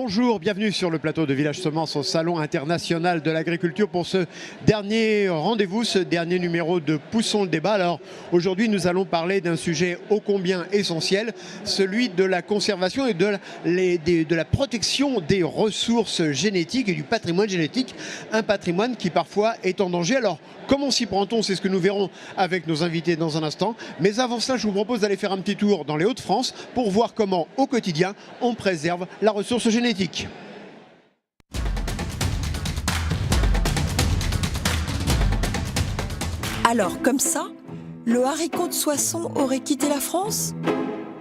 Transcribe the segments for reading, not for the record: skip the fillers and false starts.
Bonjour, bienvenue sur le plateau de Village Semences au Salon international de l'agriculture pour ce dernier rendez-vous, ce dernier numéro de Poussons le débat. Alors aujourd'hui nous allons parler d'un sujet ô combien essentiel, celui de la conservation et de la protection des ressources génétiques et du patrimoine génétique, un patrimoine qui parfois est en danger. Alors comment s'y prend-on? C'est ce que nous verrons avec nos invités dans un instant. Mais avant cela, je vous propose d'aller faire un petit tour dans les Hauts-de-France pour voir comment au quotidien on préserve la ressource génétique. Alors, comme ça, le haricot de Soissons aurait quitté la France?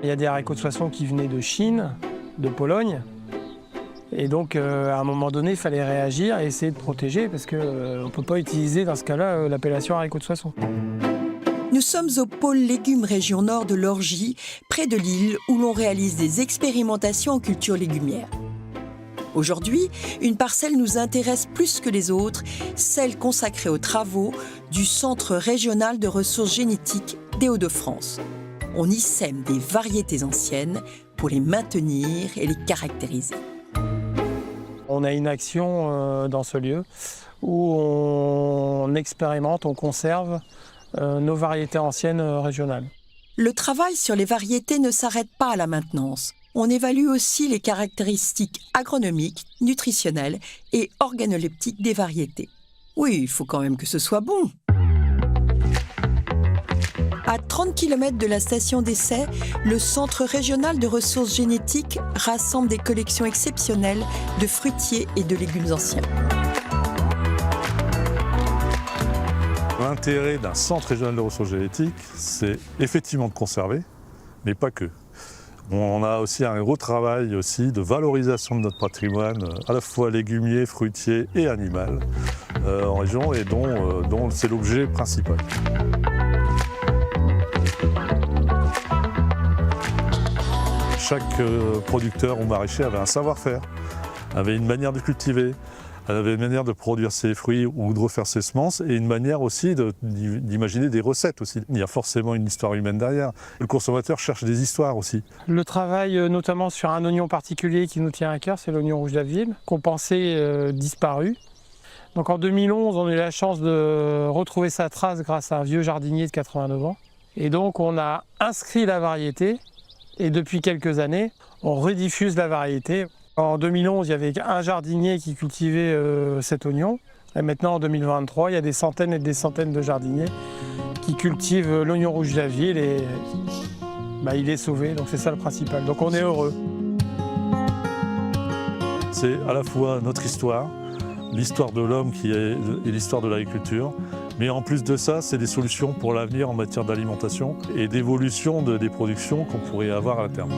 Il y a des haricots de Soissons qui venaient de Chine, de Pologne. Et donc, à un moment donné, il fallait réagir et essayer de protéger parce qu'on ne peut pas utiliser dans ce cas-là l'appellation haricot de Soissons. Nous sommes au pôle légumes région nord de l'Orgie, près de Lille, où l'on réalise des expérimentations en culture légumière. Aujourd'hui, une parcelle nous intéresse plus que les autres, celle consacrée aux travaux du Centre régional de ressources génétiques des Hauts-de-France. On y sème des variétés anciennes pour les maintenir et les caractériser. On a une action dans ce lieu où on expérimente, on conserve nos variétés anciennes régionales. Le travail sur les variétés ne s'arrête pas à la maintenance. On évalue aussi les caractéristiques agronomiques, nutritionnelles et organoleptiques des variétés. Oui, il faut quand même que ce soit bon. À 30 km de la station d'essai, le Centre régional de ressources génétiques rassemble des collections exceptionnelles de fruitiers et de légumes anciens. L'intérêt d'un centre régional de ressources génétiques, c'est effectivement de conserver, mais pas que. On a aussi un gros travail aussi de valorisation de notre patrimoine, à la fois légumier, fruitier et animal, en région, et dont c'est l'objet principal. Chaque producteur ou maraîcher avait un savoir-faire, avait une manière de cultiver, avait une manière de produire ses fruits ou de refaire ses semences et une manière aussi d'imaginer des recettes aussi. Il y a forcément une histoire humaine derrière. Le consommateur cherche des histoires aussi. Le travail notamment sur un oignon particulier qui nous tient à cœur, c'est l'oignon rouge d'Abbeville, qu'on pensait disparu. Donc en 2011, on a eu la chance de retrouver sa trace grâce à un vieux jardinier de 89 ans. Et donc on a inscrit la variété et depuis quelques années, on rediffuse la variété. En 2011, il y avait un jardinier qui cultivait cet oignon. Et maintenant, en 2023, il y a des centaines et des centaines de jardiniers qui cultivent l'oignon rouge d'Abbeville et il est sauvé. Donc c'est ça le principal. Donc on est heureux. C'est à la fois notre histoire, l'histoire de l'homme et l'histoire de l'agriculture. Mais en plus de ça, c'est des solutions pour l'avenir en matière d'alimentation et d'évolution des productions qu'on pourrait avoir à terme.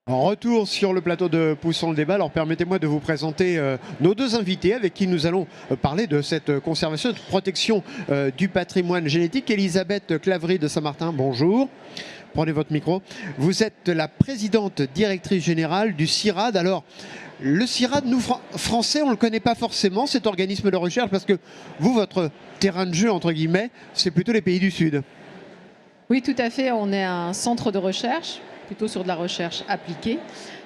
En retour sur le plateau de Poussons le débat, alors permettez-moi de vous présenter nos deux invités avec qui nous allons parler de cette conservation et de protection du patrimoine génétique. Elisabeth Claverie de Saint-Martin, bonjour. Prenez votre micro. Vous êtes la présidente directrice générale du CIRAD. Alors, le CIRAD, nous Français, on ne le connaît pas forcément, cet organisme de recherche, parce que vous, votre terrain de jeu, entre guillemets, c'est plutôt les pays du Sud. Oui, tout à fait. On est un centre de recherche, plutôt sur de la recherche appliquée,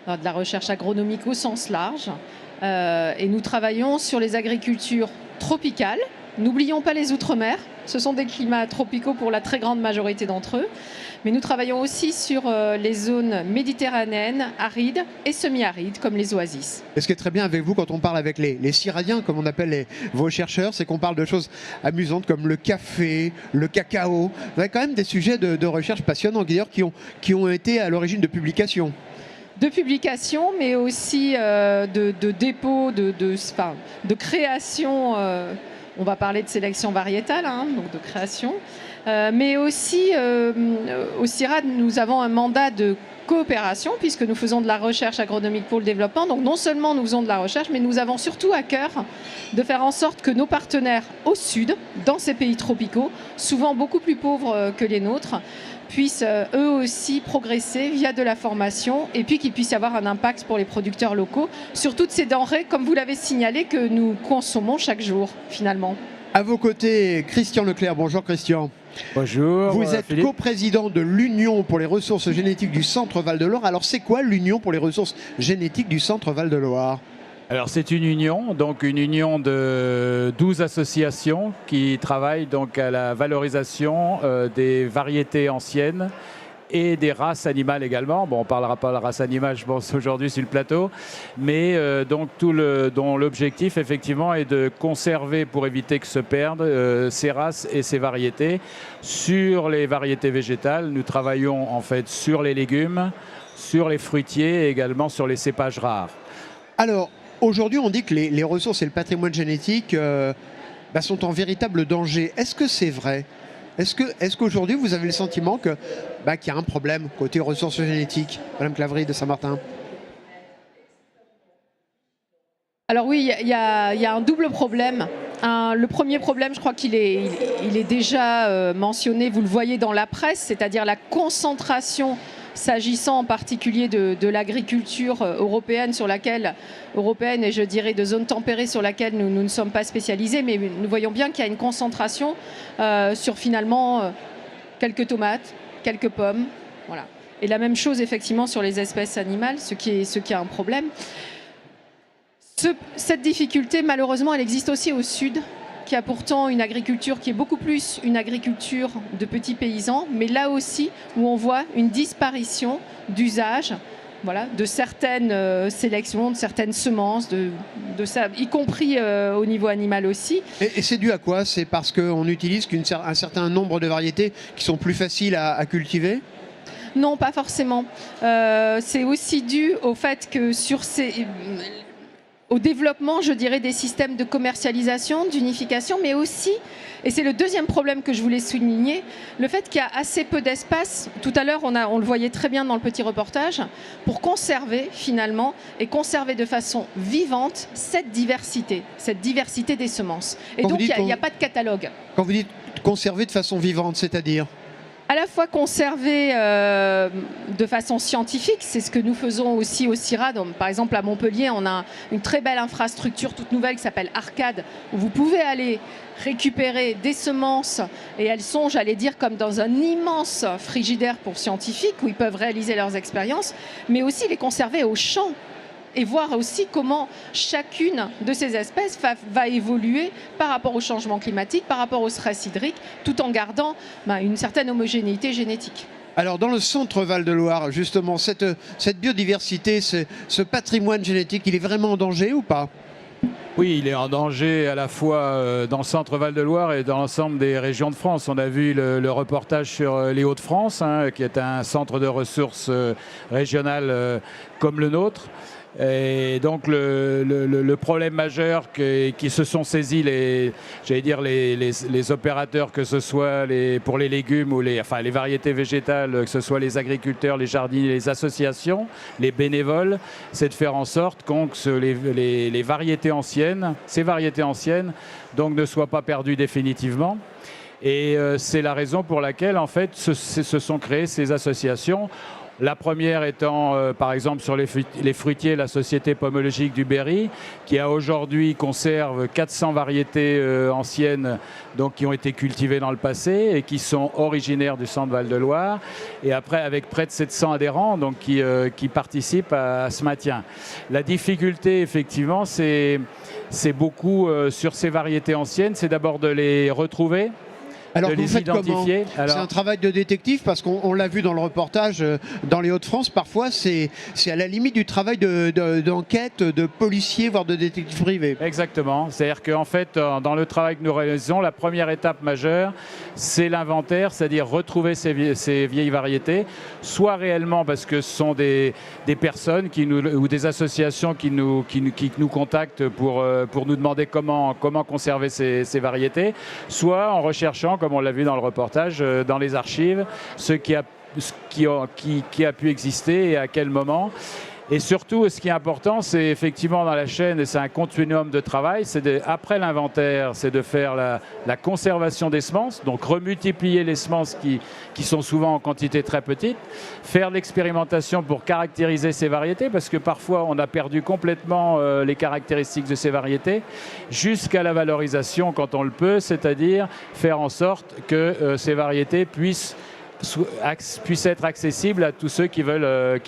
de la recherche agronomique au sens large. Et nous travaillons sur les agricultures tropicales. N'oublions pas les Outre-mer. Ce sont des climats tropicaux pour la très grande majorité d'entre eux. Mais nous travaillons aussi sur les zones méditerranéennes, arides et semi-arides, comme les oasis. Et ce qui est très bien avec vous, quand on parle avec les Ciradiens, comme on appelle vos chercheurs, c'est qu'on parle de choses amusantes comme le café, le cacao. Vous avez quand même des sujets de recherche passionnants, d'ailleurs, qui ont été à l'origine de publications. De publications, mais aussi de dépôts, de création. On va parler de sélection variétale, donc de création. Mais aussi, au CIRAD, nous avons un mandat de coopération, puisque nous faisons de la recherche agronomique pour le développement. Donc non seulement nous faisons de la recherche, mais nous avons surtout à cœur de faire en sorte que nos partenaires au sud, dans ces pays tropicaux, souvent beaucoup plus pauvres que les nôtres, puissent eux aussi progresser via de la formation et puis qu'il puisse y avoir un impact pour les producteurs locaux sur toutes ces denrées, comme vous l'avez signalé, que nous consommons chaque jour finalement. À vos côtés, Christian Leclerc. Bonjour Christian. Bonjour. Vous êtes Philippe. coprésident de l'Union pour les ressources génétiques du Centre Val-de-Loire. Alors c'est quoi l'Union pour les ressources génétiques du Centre Val-de-Loire? Alors c'est une union de 12 associations qui travaillent donc à la valorisation des variétés anciennes et des races animales également. Bon, on ne parlera pas de la race animale, je pense, aujourd'hui sur le plateau, mais dont l'objectif, effectivement, est de conserver, pour éviter que se perdent, ces races et ces variétés. Sur les variétés végétales, nous travaillons en fait sur les légumes, sur les fruitiers et également sur les cépages rares. Alors, aujourd'hui, on dit que les ressources et le patrimoine génétique sont en véritable danger. Est-ce que c'est vrai? Est-ce qu'aujourd'hui, vous avez le sentiment qu'il y a un problème côté ressources génétiques, Madame Claverie de Saint-Martin? Alors oui, il y a un double problème. Le premier problème, je crois qu'il est déjà mentionné, vous le voyez dans la presse, c'est-à-dire la concentration s'agissant en particulier de l'agriculture européenne et je dirais de zones tempérées sur laquelle nous ne sommes pas spécialisés, mais nous voyons bien qu'il y a une concentration sur finalement quelques tomates, quelques pommes, voilà. Et la même chose effectivement sur les espèces animales, ce qui est un problème. Cette difficulté, malheureusement, elle existe aussi au sud, qui a pourtant une agriculture qui est beaucoup plus une agriculture de petits paysans, mais là aussi où on voit une disparition d'usage, voilà, de certaines sélections, de certaines semences, de ça, y compris au niveau animal aussi. Et c'est dû à quoi? C'est parce qu'on utilise un certain nombre de variétés qui sont plus faciles à cultiver? Non, pas forcément. C'est aussi dû au fait que au développement, je dirais, des systèmes de commercialisation, d'unification, mais aussi, et c'est le deuxième problème que je voulais souligner, le fait qu'il y a assez peu d'espace, tout à l'heure on le voyait très bien dans le petit reportage, pour conserver finalement, et conserver de façon vivante cette diversité des semences. Et donc il n'y a pas de catalogue. Quand vous dites conserver de façon vivante, c'est-à-dire? À la fois conserver de façon scientifique, c'est ce que nous faisons aussi au CIRAD. Par exemple, à Montpellier, on a une très belle infrastructure toute nouvelle qui s'appelle Arcade, où vous pouvez aller récupérer des semences, et elles sont, j'allais dire, comme dans un immense frigidaire pour scientifiques, où ils peuvent réaliser leurs expériences, mais aussi les conserver au champ. Et voir aussi comment chacune de ces espèces va évoluer par rapport au changement climatique, par rapport au stress hydrique, tout en gardant une certaine homogénéité génétique. Alors dans le centre Val-de-Loire, justement, cette biodiversité, ce patrimoine génétique, il est vraiment en danger ou pas? Oui, il est en danger à la fois dans le centre Val-de-Loire et dans l'ensemble des régions de France. On a vu le reportage sur les Hauts-de-France, qui est un centre de ressources régionales comme le nôtre. Et donc le problème majeur qui se sont saisis les opérateurs, que ce soit pour les légumes ou les variétés végétales, que ce soit les agriculteurs, les jardiniers, les associations, les bénévoles, c'est de faire en sorte que les variétés anciennes, ces variétés anciennes, donc ne soient pas perdues définitivement. Et c'est la raison pour laquelle en fait se sont créées ces associations. La première étant, par exemple, sur les fruitiers, la Société pomologique du Berry, qui aujourd'hui conserve 400 variétés anciennes, donc qui ont été cultivées dans le passé et qui sont originaires du centre Val-de-Loire. Et après, avec près de 700 adhérents, donc qui participent à ce maintien. La difficulté, effectivement, c'est beaucoup sur ces variétés anciennes, c'est d'abord de les retrouver. Alors, de vous les faites identifier. C'est un travail de détective, parce qu'on l'a vu dans le reportage dans les Hauts-de-France, parfois c'est à la limite du travail d'enquête, de policier, voire de détective privé. Exactement, c'est-à-dire qu'en fait, dans le travail que nous réalisons, la première étape majeure, c'est l'inventaire, c'est-à-dire retrouver ces vieilles variétés, soit réellement parce que ce sont des personnes ou des associations qui nous contactent pour nous demander comment conserver ces variétés, soit en recherchant, comme on l'a vu dans le reportage, dans les archives, ce qui a pu exister et à quel moment. Et surtout, ce qui est important, c'est effectivement dans la chaîne, et c'est un continuum de travail, après l'inventaire, c'est de faire la conservation des semences, donc remultiplier les semences qui sont souvent en quantité très petite, faire l'expérimentation pour caractériser ces variétés, parce que parfois on a perdu complètement les caractéristiques de ces variétés, jusqu'à la valorisation quand on le peut, c'est-à-dire faire en sorte que ces variétés puissent être accessibles à tous ceux qui veulent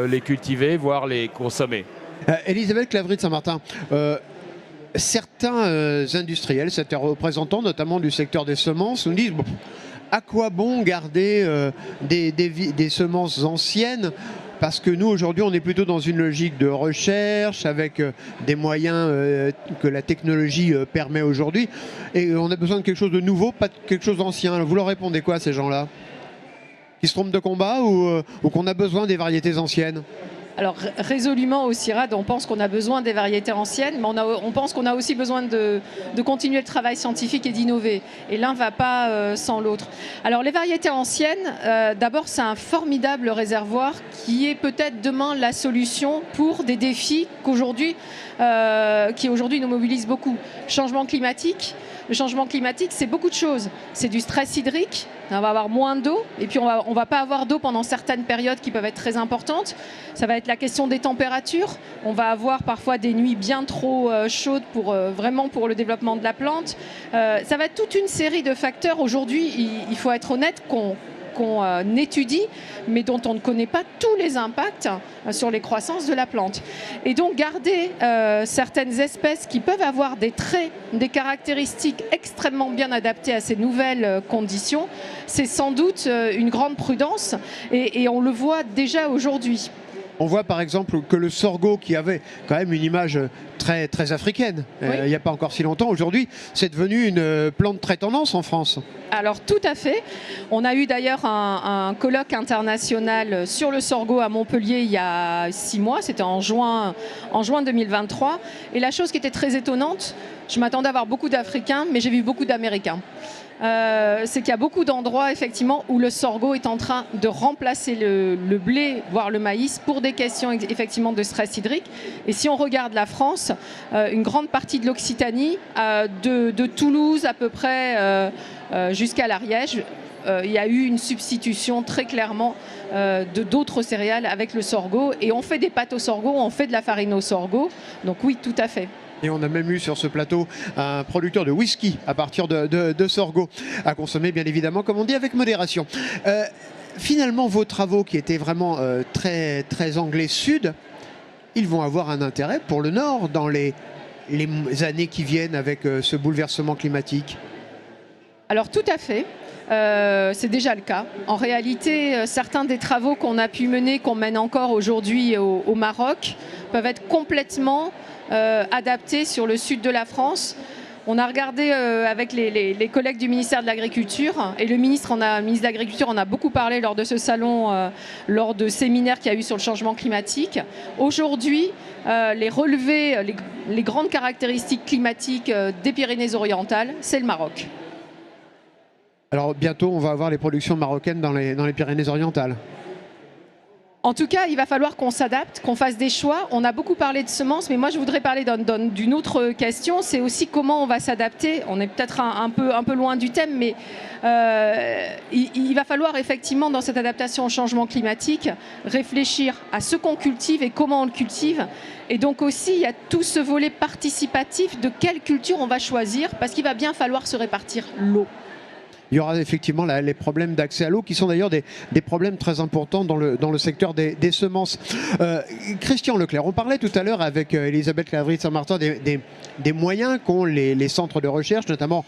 les cultiver, voire les consommer. Elisabeth Claverie de Saint-Martin, certains industriels, certains représentants, notamment du secteur des semences, nous disent à quoi bon garder des semences anciennes? Parce que nous, aujourd'hui, on est plutôt dans une logique de recherche avec des moyens que la technologie permet aujourd'hui. Et on a besoin de quelque chose de nouveau, pas de quelque chose d'ancien. Vous leur répondez quoi à ces gens-là? Qui se trompent de combat ou qu'on a besoin des variétés anciennes? Alors résolument au CIRAD, on pense qu'on a besoin des variétés anciennes, mais on pense qu'on a aussi besoin de continuer le travail scientifique et d'innover. Et l'un ne va pas sans l'autre. Alors les variétés anciennes, d'abord c'est un formidable réservoir qui est peut-être demain la solution pour des défis qui aujourd'hui nous mobilisent beaucoup. Changement climatique. Le changement climatique, c'est beaucoup de choses. C'est du stress hydrique, on va avoir moins d'eau, et puis on va pas avoir d'eau pendant certaines périodes qui peuvent être très importantes. Ça va être la question des températures. On va avoir parfois des nuits bien trop chaudes vraiment pour le développement de la plante. Ça va être toute une série de facteurs. Aujourd'hui, il faut être honnête qu'on étudie, mais dont on ne connaît pas tous les impacts sur les croissances de la plante. Et donc garder certaines espèces qui peuvent avoir des traits, des caractéristiques extrêmement bien adaptées à ces nouvelles conditions, c'est sans doute une grande prudence et on le voit déjà aujourd'hui. On voit par exemple que le sorgho, qui avait quand même une image très, très africaine, oui. Il n'y a pas encore si longtemps, aujourd'hui c'est devenu une plante très tendance en France. Alors tout à fait. On a eu d'ailleurs un colloque international sur le sorgho à Montpellier il y a 6 mois, c'était en juin 2023. Et la chose qui était très étonnante, je m'attendais à avoir beaucoup d'Africains, mais j'ai vu beaucoup d'Américains. C'est qu'il y a beaucoup d'endroits effectivement où le sorgho est en train de remplacer le blé, voire le maïs, pour des questions effectivement de stress hydrique. Et si on regarde la France, une grande partie de l'Occitanie, de Toulouse à peu près jusqu'à l'Ariège, il y a eu une substitution très clairement d'autres céréales avec le sorgho. Et on fait des pâtes au sorgho, on fait de la farine au sorgho. Donc oui, tout à fait. Et on a même eu sur ce plateau un producteur de whisky à partir de sorgho, à consommer bien évidemment, comme on dit, avec modération. Finalement, vos travaux qui étaient vraiment très, très anglais sud, ils vont avoir un intérêt pour le nord dans les années qui viennent avec ce bouleversement climatique. Alors tout à fait. C'est déjà le cas. En réalité, certains des travaux qu'on a pu mener, qu'on mène encore aujourd'hui au Maroc, peuvent être complètement adaptés sur le sud de la France. On a regardé avec les collègues du ministère de l'Agriculture, et le ministre de l'Agriculture en a beaucoup parlé lors de ce salon, lors de séminaires qu'il y a eu sur le changement climatique. Aujourd'hui, les relevés, les grandes caractéristiques climatiques des Pyrénées-Orientales, c'est le Maroc. Alors bientôt, on va avoir les productions marocaines dans les Pyrénées-Orientales. En tout cas, il va falloir qu'on s'adapte, qu'on fasse des choix. On a beaucoup parlé de semences, mais moi je voudrais parler d'une autre question, c'est aussi comment on va s'adapter. On est peut-être un peu loin du thème, mais il va falloir effectivement dans cette adaptation au changement climatique réfléchir à ce qu'on cultive et comment on le cultive. Et donc aussi, il y a tout ce volet participatif de quelle culture on va choisir, parce qu'il va bien falloir se répartir l'eau. Il y aura effectivement les problèmes d'accès à l'eau qui sont d'ailleurs des problèmes très importants dans le secteur des semences. Christian Leclerc, on parlait tout à l'heure avec Elisabeth Claverie de Saint-Martin des moyens qu'ont les centres de recherche, notamment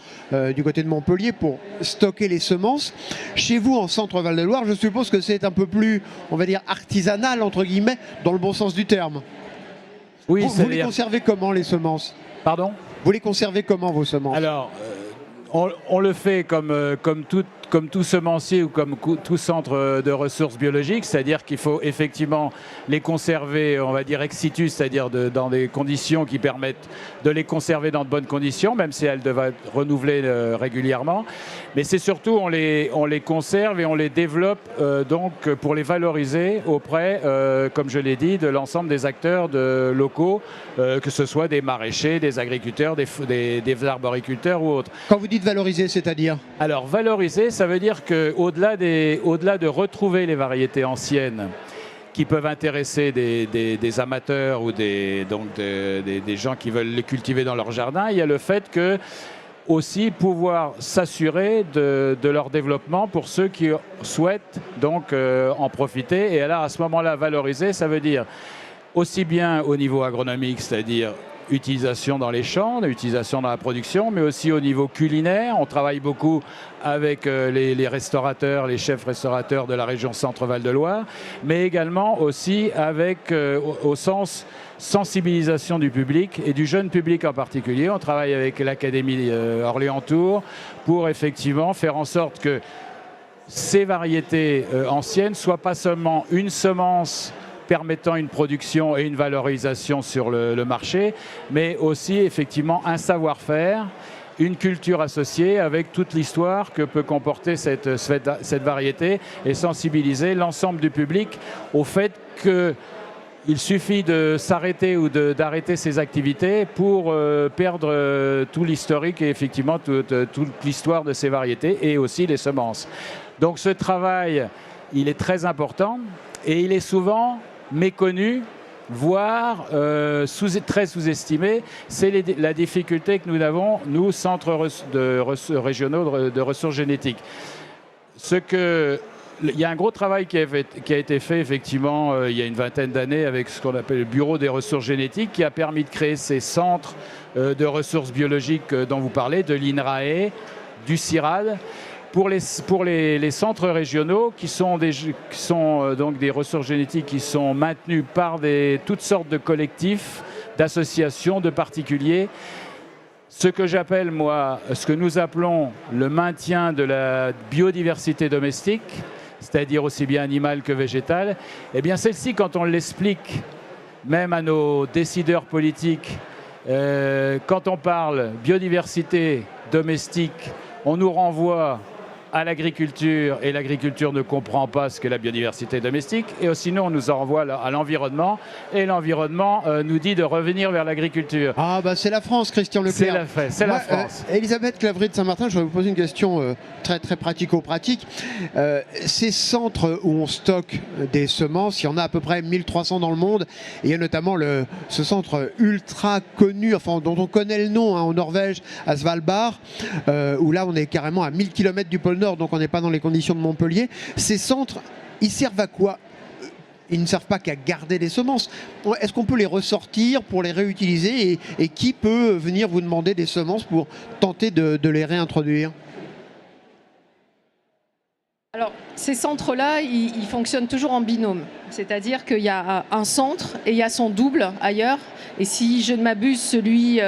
du côté de Montpellier, pour stocker les semences. Chez vous, en centre Val-de-Loire, je suppose que c'est un peu plus, on va dire, artisanal, entre guillemets, dans le bon sens du terme. Oui, vous les conservez comment, les semences? Pardon? Vous les conservez comment, vos semences? Alors, on le fait comme toute comme tout semencier ou comme tout centre de ressources biologiques, c'est-à-dire qu'il faut effectivement les conserver, on va dire ex situ, c'est-à-dire dans des conditions qui permettent de les conserver dans de bonnes conditions, même si elles doivent être renouvelées régulièrement. Mais c'est surtout, on les conserve et on les développe donc pour les valoriser auprès, comme je l'ai dit, de l'ensemble des acteurs locaux, que ce soit des maraîchers, des agriculteurs, des arboriculteurs ou autres. Quand vous dites valoriser, c'est-à-dire? Alors valoriser, ça veut dire qu'au-delà de retrouver les variétés anciennes qui peuvent intéresser des amateurs ou des gens qui veulent les cultiver dans leur jardin, il y a le fait que aussi pouvoir s'assurer de leur développement pour ceux qui souhaitent donc en profiter. Et alors à ce moment-là, valoriser, ça veut dire aussi bien au niveau agronomique, c'est-à-dire utilisation dans les champs, utilisation dans la production, mais aussi au niveau culinaire. On travaille beaucoup avec les restaurateurs, les chefs restaurateurs de la région Centre-Val de Loire, mais également aussi avec, au sens sensibilisation du public et du jeune public en particulier. On travaille avec l'Académie Orléans-Tours pour effectivement faire en sorte que ces variétés anciennes soient pas seulement une semence permettant une production et une valorisation sur le marché, mais aussi effectivement un savoir-faire, une culture associée avec toute l'histoire que peut comporter cette variété et sensibiliser l'ensemble du public au fait qu'il suffit de s'arrêter ou d'arrêter ses activités pour perdre tout l'historique et effectivement toute l'histoire de ces variétés et aussi les semences. Donc ce travail, il est très important et il est souvent méconnu, voire très sous-estimé. C'est la difficulté que nous avons, nous, centres régionaux de ressources génétiques. Il y a un gros travail qui a été fait effectivement il y a une vingtaine d'années avec ce qu'on appelle le Bureau des ressources génétiques qui a permis de créer ces centres de ressources biologiques dont vous parlez, de l'INRAE, du CIRAD, pour les centres régionaux qui sont donc des ressources génétiques qui sont maintenus par toutes sortes de collectifs, d'associations, de particuliers. Ce que nous appelons le maintien de la biodiversité domestique, c'est-à-dire aussi bien animale que végétale, eh bien celle-ci, quand on l'explique même à nos décideurs politiques, quand on parle biodiversité domestique, on nous renvoie à l'agriculture et l'agriculture ne comprend pas ce qu'est la biodiversité domestique et sinon on nous renvoie à l'environnement et l'environnement nous dit de revenir vers l'agriculture. Ah bah c'est la France, Christian Leclerc. C'est la France. Elisabeth Clavry de Saint-Martin, je vais vous poser une question très pratico-pratique. Ces centres où on stocke des semences, il y en a à peu près 1300 dans le monde et il y a notamment ce centre ultra connu, enfin dont on connaît le nom en Norvège, à Svalbard, où là on est carrément à 1000 km du pôle Nord, donc on n'est pas dans les conditions de Montpellier. Ces centres, ils servent à quoi? Ils ne servent pas qu'à garder les semences. Est-ce qu'on peut les ressortir pour les réutiliser et qui peut venir vous demander des semences pour tenter de les réintroduire? Alors, ces centres-là, ils fonctionnent toujours en binôme. C'est-à-dire qu'il y a un centre et il y a son double ailleurs. Et si je ne m'abuse, celui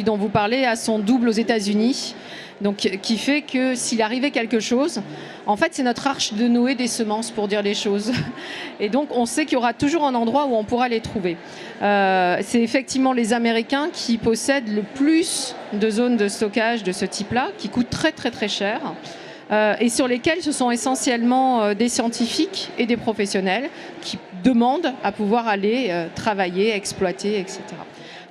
dont vous parlez a son double aux États-Unis. Donc, qui fait que s'il arrivait quelque chose, en fait, c'est notre arche de Noé des semences, pour dire les choses. Et donc, on sait qu'il y aura toujours un endroit où on pourra les trouver. C'est effectivement les Américains qui possèdent le plus de zones de stockage de ce type-là, qui coûtent très, très, très cher. Et sur lesquels ce sont essentiellement des scientifiques et des professionnels qui demandent à pouvoir aller travailler, exploiter, etc.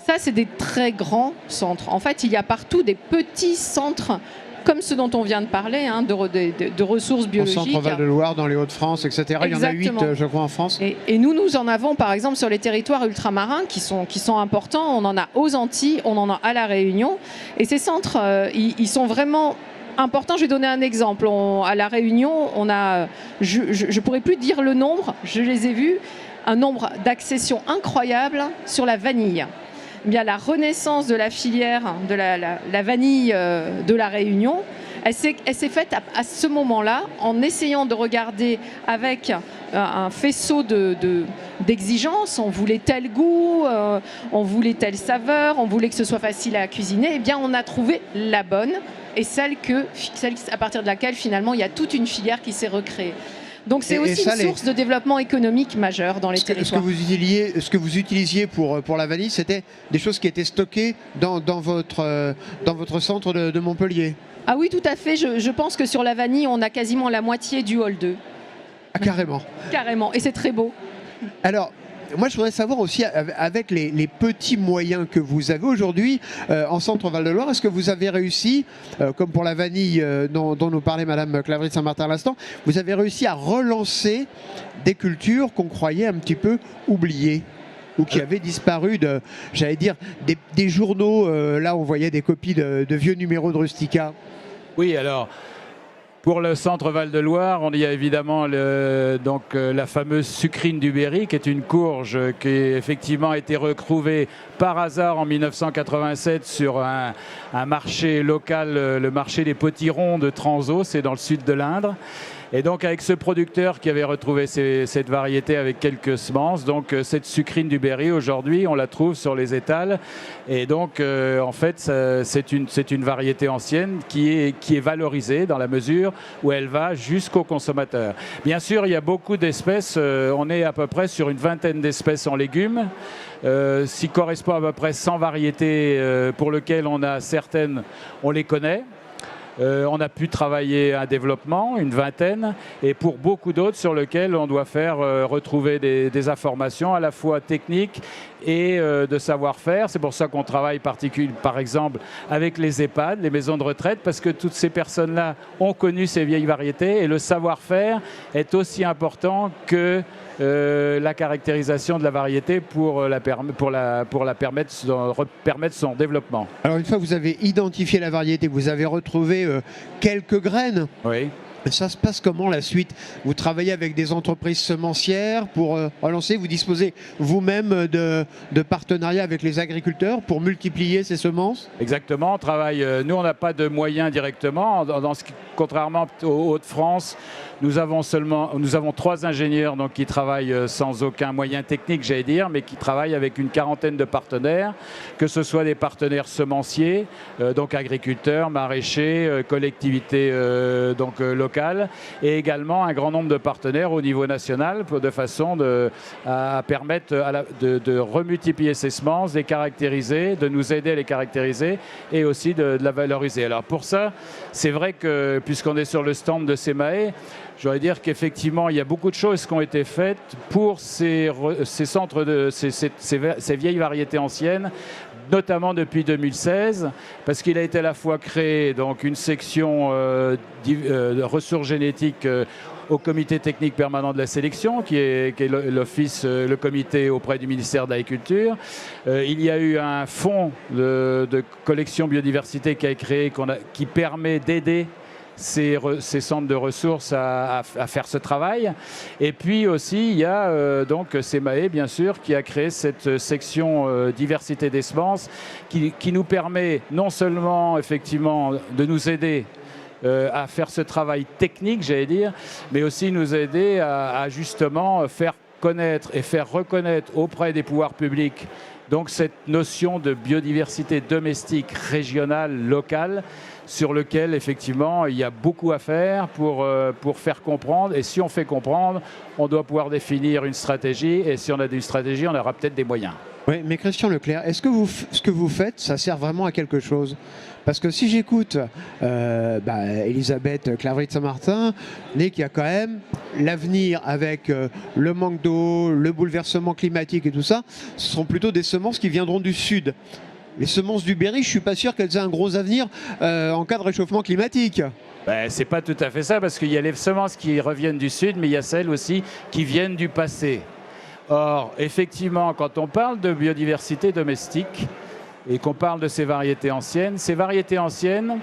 Ça, c'est des très grands centres. En fait, il y a partout des petits centres comme ceux dont on vient de parler, hein, de ressources biologiques. Au centre Val de Loire, dans les Hauts-de-France, etc. Exactement. Il y en a 8, je crois, en France. Et nous en avons, par exemple, sur les territoires ultramarins qui sont importants. On en a aux Antilles, on en a à La Réunion. Et ces centres, ils sont vraiment important. Je vais donner un exemple. À La Réunion, on a, je ne pourrais plus dire le nombre, je les ai vus, un nombre d'accessions incroyable sur la vanille. Eh bien, la renaissance de la filière de la vanille de La Réunion, elle s'est faite à ce moment-là en essayant de regarder avec un faisceau d'exigence. On voulait tel goût, on voulait telle saveur, on voulait que ce soit facile à cuisiner. Eh bien, on a trouvé la bonne et celle à partir de laquelle, finalement, il y a toute une filière qui s'est recréée. Donc c'est aussi une source de développement économique majeure dans les territoires. Ce que vous utilisiez pour la vanille, c'était des choses qui étaient stockées dans votre centre de Montpellier. Ah oui, tout à fait. Je pense que sur la vanille, on a quasiment la moitié du hall 2. Ah, carrément. Carrément, et c'est très beau. Alors, moi, je voudrais savoir aussi, avec les petits moyens que vous avez aujourd'hui en centre Val-de-Loire, est-ce que vous avez réussi, comme pour la vanille dont nous parlait Madame Claverie de Saint-Martin à l'instant, vous avez réussi à relancer des cultures qu'on croyait un petit peu oubliées ou qui avaient disparu j'allais dire, des journaux. Là, on voyait des copies de vieux numéros de Rustica. Oui, alors... Pour le centre Val-de-Loire, il y a évidemment la fameuse sucrine du Berry, qui est une courge qui effectivement a été retrouvée par hasard en 1987 sur un marché local, le marché des Potirons de Transo, c'est dans le sud de l'Indre. Et donc avec ce producteur qui avait retrouvé cette variété avec quelques semences, donc cette sucrine du Berry, aujourd'hui on la trouve sur les étals. Et donc en fait c'est une variété ancienne qui est valorisée dans la mesure où elle va jusqu'au consommateur. Bien sûr il y a beaucoup d'espèces, on est à peu près sur une vingtaine d'espèces en légumes. S'y correspond à peu près 100 variétés pour lesquelles on a certaines, on les connaît. On a pu travailler un développement, une vingtaine, et pour beaucoup d'autres sur lesquels on doit faire retrouver des informations à la fois techniques et de savoir-faire. C'est pour ça qu'on travaille par exemple avec les EHPAD, les maisons de retraite, parce que toutes ces personnes-là ont connu ces vieilles variétés et le savoir-faire est aussi important que la caractérisation de la variété pour permettre son développement. Alors une fois que vous avez identifié la variété, vous avez retrouvé quelques graines. Oui. Ça se passe comment la suite? Vous travaillez avec des entreprises semencières pour relancer, vous disposez vous-même de partenariats avec les agriculteurs pour multiplier ces semences? Exactement, on travaille, nous on n'a pas de moyens directement, contrairement aux Hauts-de-France, nous avons 3 ingénieurs donc, qui travaillent sans aucun moyen technique, j'allais dire, mais qui travaillent avec une quarantaine de partenaires, que ce soit des partenaires semenciers, donc agriculteurs, maraîchers, collectivités locales, et également un grand nombre de partenaires au niveau national, de façon à permettre de remultiplier ces semences, de les caractériser, de nous aider à les caractériser et aussi de la valoriser. Alors pour ça, c'est vrai que puisqu'on est sur le stand de SEMAE, je voudrais dire qu'effectivement, il y a beaucoup de choses qui ont été faites pour ces centres, ces vieilles variétés anciennes, notamment depuis 2016, parce qu'il a été à la fois créé donc, une section de ressources génétiques au comité technique permanent de la sélection, qui est le comité auprès du ministère de l'Agriculture. Il y a eu un fonds de collection biodiversité qui a été créé, qui permet d'aider ces centres de ressources à faire ce travail. Et puis aussi, il y a donc SEMAE, bien sûr, qui a créé cette section diversité des semences qui nous permet non seulement, effectivement, de nous aider à faire ce travail technique, j'allais dire, mais aussi nous aider à justement faire connaître et faire reconnaître auprès des pouvoirs publics donc cette notion de biodiversité domestique, régionale, locale, sur lequel, effectivement, il y a beaucoup à faire pour faire comprendre. Et si on fait comprendre, on doit pouvoir définir une stratégie. Et si on a une stratégie, on aura peut-être des moyens. Oui, mais Christian Leclerc, est-ce que ce que vous faites, ça sert vraiment à quelque chose? Parce que si j'écoute Elisabeth Claverie de Saint-Martin, qu'il y a quand même l'avenir avec le manque d'eau, le bouleversement climatique et tout ça, ce sont plutôt des semences qui viendront du sud. Les semences du Berry, je ne suis pas sûr qu'elles aient un gros avenir en cas de réchauffement climatique. C'est pas tout à fait ça, parce qu'il y a les semences qui reviennent du sud, mais il y a celles aussi qui viennent du passé. Or, effectivement, quand on parle de biodiversité domestique et qu'on parle de ces variétés anciennes,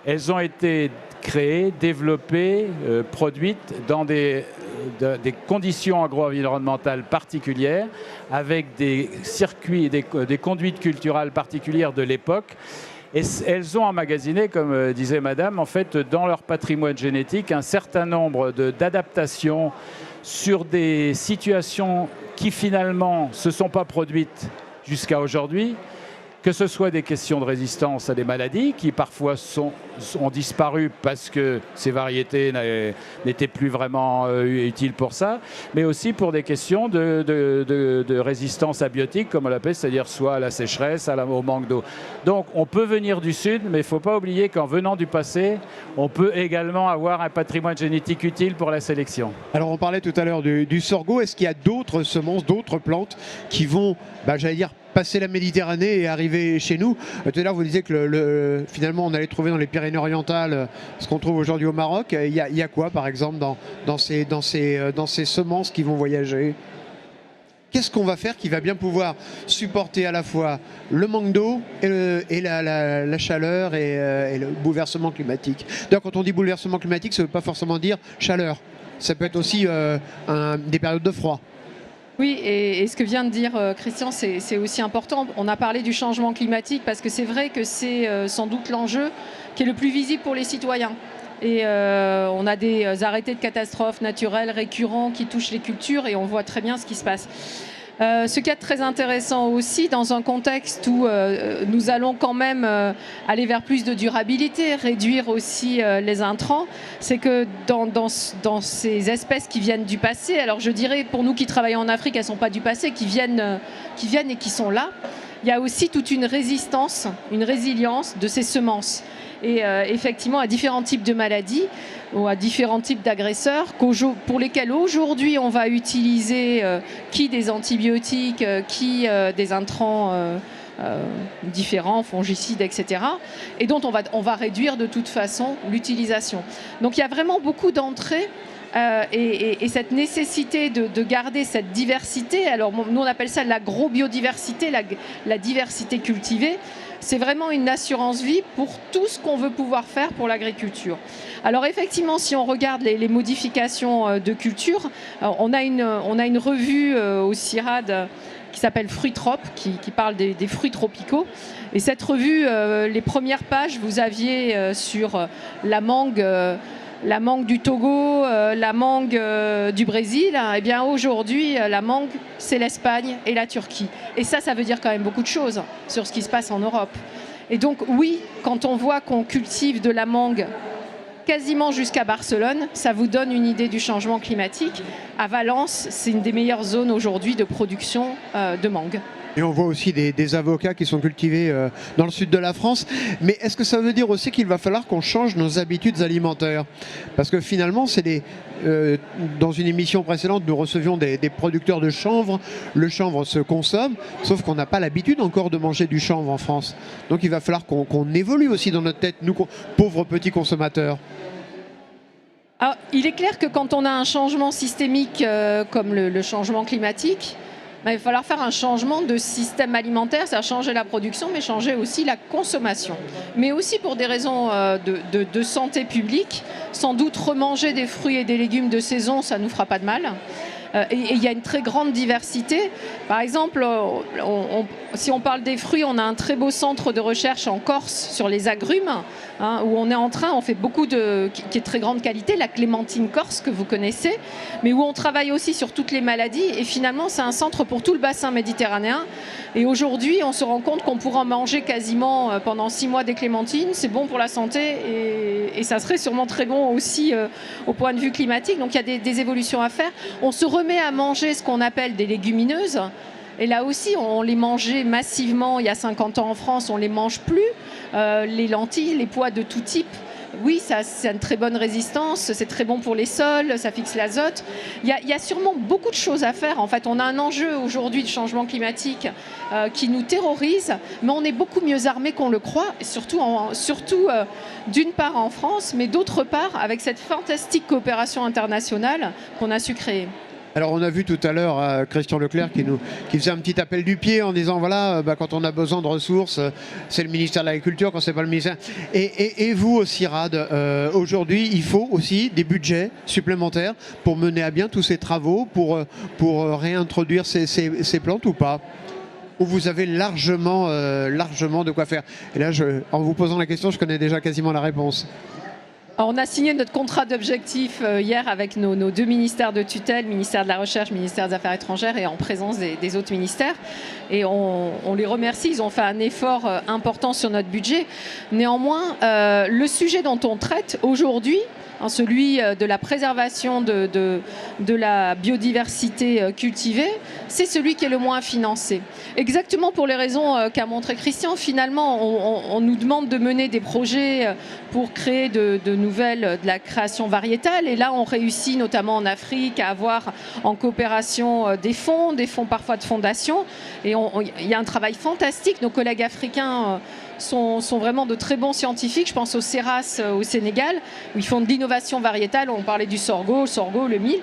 elles ont été créées, développées, produites dans des conditions agro-environnementales particulières, avec des circuits, des conduites culturelles particulières de l'époque. Et elles ont emmagasiné, comme disait Madame, en fait, dans leur patrimoine génétique, un certain nombre d'adaptations sur des situations qui finalement ne se sont pas produites jusqu'à aujourd'hui, que ce soit des questions de résistance à des maladies qui parfois ont disparu parce que ces variétés n'étaient plus vraiment utiles pour ça, mais aussi pour des questions de résistance abiotique, comme on l'appelle, c'est-à-dire soit à la sécheresse, au manque d'eau. Donc on peut venir du sud, mais il ne faut pas oublier qu'en venant du passé, on peut également avoir un patrimoine génétique utile pour la sélection. Alors on parlait tout à l'heure du sorgho. Est-ce qu'il y a d'autres semences, d'autres plantes qui vont, j'allais dire, passer la Méditerranée et arriver chez nous? Tout à l'heure, vous disiez que finalement, on allait trouver dans les Pyrénées-Orientales ce qu'on trouve aujourd'hui au Maroc. Il y a quoi, par exemple, dans ces semences qui vont voyager? Qu'est-ce qu'on va faire qui va bien pouvoir supporter à la fois le manque d'eau et la chaleur et le bouleversement climatique? D'ailleurs, quand on dit bouleversement climatique, ça ne veut pas forcément dire chaleur. Ça peut être aussi des périodes de froid. Oui, et ce que vient de dire Christian, c'est aussi important. On a parlé du changement climatique parce que c'est vrai que c'est sans doute l'enjeu qui est le plus visible pour les citoyens. Et on a des arrêtés de catastrophes naturelles récurrents qui touchent les cultures et on voit très bien ce qui se passe. Ce qui est très intéressant aussi dans un contexte où nous allons quand même aller vers plus de durabilité, réduire aussi les intrants, c'est que dans ces espèces qui viennent du passé, alors je dirais pour nous qui travaillons en Afrique, elles ne sont pas du passé, qui viennent et qui sont là, il y a aussi toute une résistance, une résilience de ces semences. Et effectivement à différents types de maladies ou à différents types d'agresseurs pour lesquels aujourd'hui on va utiliser qui des antibiotiques, qui des intrants différents, fongicides, etc. et dont on va réduire de toute façon l'utilisation. Donc il y a vraiment beaucoup d'entrées et cette nécessité de garder cette diversité, alors nous on appelle ça l'agrobiodiversité, la diversité cultivée. C'est vraiment une assurance vie pour tout ce qu'on veut pouvoir faire pour l'agriculture. Alors effectivement, si on regarde les modifications de culture, on a une revue au CIRAD qui s'appelle Fruitrop, qui parle des fruits tropicaux. Et cette revue, les premières pages, vous aviez sur la mangue du Togo, la mangue du Brésil. Eh bien aujourd'hui, la mangue, c'est l'Espagne et la Turquie. Et ça veut dire quand même beaucoup de choses sur ce qui se passe en Europe. Et donc oui, quand on voit qu'on cultive de la mangue quasiment jusqu'à Barcelone, ça vous donne une idée du changement climatique. À Valence, c'est une des meilleures zones aujourd'hui de production de mangue. Et on voit aussi des avocats qui sont cultivés dans le sud de la France. Mais est-ce que ça veut dire aussi qu'il va falloir qu'on change nos habitudes alimentaires? Parce que finalement, dans une émission précédente, nous recevions des producteurs de chanvre. Le chanvre se consomme, sauf qu'on n'a pas l'habitude encore de manger du chanvre en France. Donc il va falloir qu'on évolue aussi dans notre tête, nous, pauvres petits consommateurs. Alors, il est clair que quand on a un changement systémique comme le changement climatique, il va falloir faire un changement de système alimentaire, c'est-à-dire changer la production, mais changer aussi la consommation. Mais aussi pour des raisons de santé publique, sans doute remanger des fruits et des légumes de saison, ça ne nous fera pas de mal. Et il y a une très grande diversité. Par exemple, si on parle des fruits, on a un très beau centre de recherche en Corse sur les agrumes, où on fait beaucoup qui est de très grande qualité, la clémentine corse que vous connaissez, mais où on travaille aussi sur toutes les maladies. Et finalement, c'est un centre pour tout le bassin méditerranéen. Et aujourd'hui, on se rend compte qu'on pourra manger quasiment pendant 6 mois des clémentines. C'est bon pour la santé et ça serait sûrement très bon aussi au point de vue climatique. Donc il y a des évolutions à faire. On se remet à manger ce qu'on appelle des légumineuses. Et là aussi, on les mangeait massivement il y a 50 ans en France, on ne les mange plus. Les lentilles, les pois de tout type. Oui, c'est une très bonne résistance, c'est très bon pour les sols, ça fixe l'azote. Il y a sûrement beaucoup de choses à faire. En fait, on a un enjeu aujourd'hui de changement climatique qui nous terrorise, mais on est beaucoup mieux armés qu'on le croit, et surtout d'une part en France, mais d'autre part avec cette fantastique coopération internationale qu'on a su créer. Alors on a vu tout à l'heure Christian Leclerc qui faisait un petit appel du pied en disant voilà, quand on a besoin de ressources, c'est le ministère de l'Agriculture, quand c'est pas le ministère. Et vous au CIRAD, aujourd'hui, il faut aussi des budgets supplémentaires pour mener à bien tous ces travaux, pour réintroduire ces plantes ou pas? où vous avez largement de quoi faire. Et là, en vous posant la question, je connais déjà quasiment la réponse. Alors, on a signé notre contrat d'objectifs hier avec nos deux ministères de tutelle, ministère de la Recherche, ministère des Affaires étrangères, et en présence des autres ministères. Et on les remercie, ils ont fait un effort important sur notre budget. Néanmoins, le sujet dont on traite aujourd'hui, celui de la préservation de la biodiversité cultivée, c'est celui qui est le moins financé. Exactement pour les raisons qu'a montré Christian. Finalement, on nous demande de mener des projets pour créer de la création variétale. Et là, on réussit notamment en Afrique à avoir en coopération des fonds parfois de fondations. Et il y a un travail fantastique. Nos collègues africains sont vraiment de très bons scientifiques. Je pense au CERAS au Sénégal, où ils font de l'innovation variétale. On parlait du sorgho, le mil.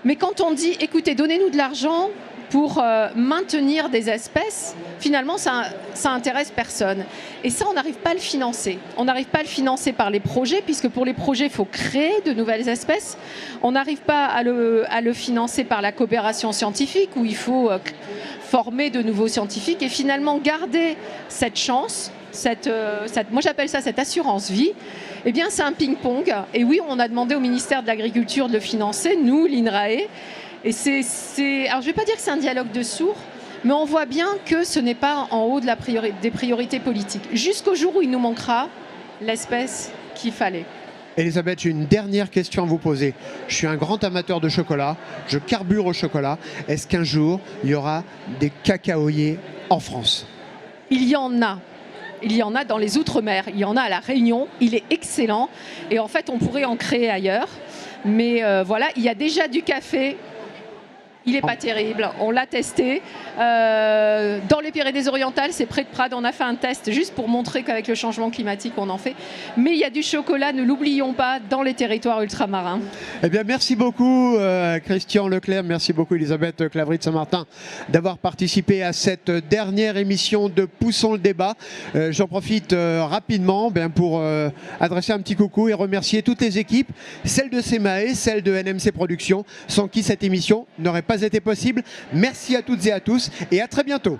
Mais quand on dit, écoutez, donnez-nous de l'argent pour maintenir des espèces, finalement, ça intéresse personne. Et ça, on n'arrive pas à le financer. On n'arrive pas à le financer par les projets, puisque pour les projets, il faut créer de nouvelles espèces. On n'arrive pas à le financer par la coopération scientifique, où il faut former de nouveaux scientifiques et finalement garder cette chance, moi j'appelle ça cette assurance vie. Eh bien, c'est un ping-pong. Et oui, on a demandé au ministère de l'Agriculture de le financer, nous, l'INRAE. Et alors je ne vais pas dire que c'est un dialogue de sourds, mais on voit bien que ce n'est pas en haut des priorités politiques. Jusqu'au jour où il nous manquera l'espèce qu'il fallait. Elisabeth, j'ai une dernière question à vous poser. Je suis un grand amateur de chocolat, je carbure au chocolat. Est-ce qu'un jour, il y aura des cacaoyers en France ? Il y en a. Il y en a dans les Outre-mer, il y en a à La Réunion, il est excellent. Et en fait, on pourrait en créer ailleurs. Mais voilà, il y a déjà du café. Il n'est pas terrible, on l'a testé. Dans les Pyrénées-Orientales, c'est près de Prades, on a fait un test juste pour montrer qu'avec le changement climatique, on en fait. Mais il y a du chocolat, ne l'oublions pas, dans les territoires ultramarins. Eh bien, merci beaucoup Christian Leclerc, merci beaucoup Elisabeth Clavry de Saint-Martin d'avoir participé à cette dernière émission de Poussons le débat. J'en profite rapidement pour adresser un petit coucou et remercier toutes les équipes, celles de CEMAE, celles de NMC Productions, sans qui cette émission n'aurait pas été possible. Merci à toutes et à tous et à très bientôt.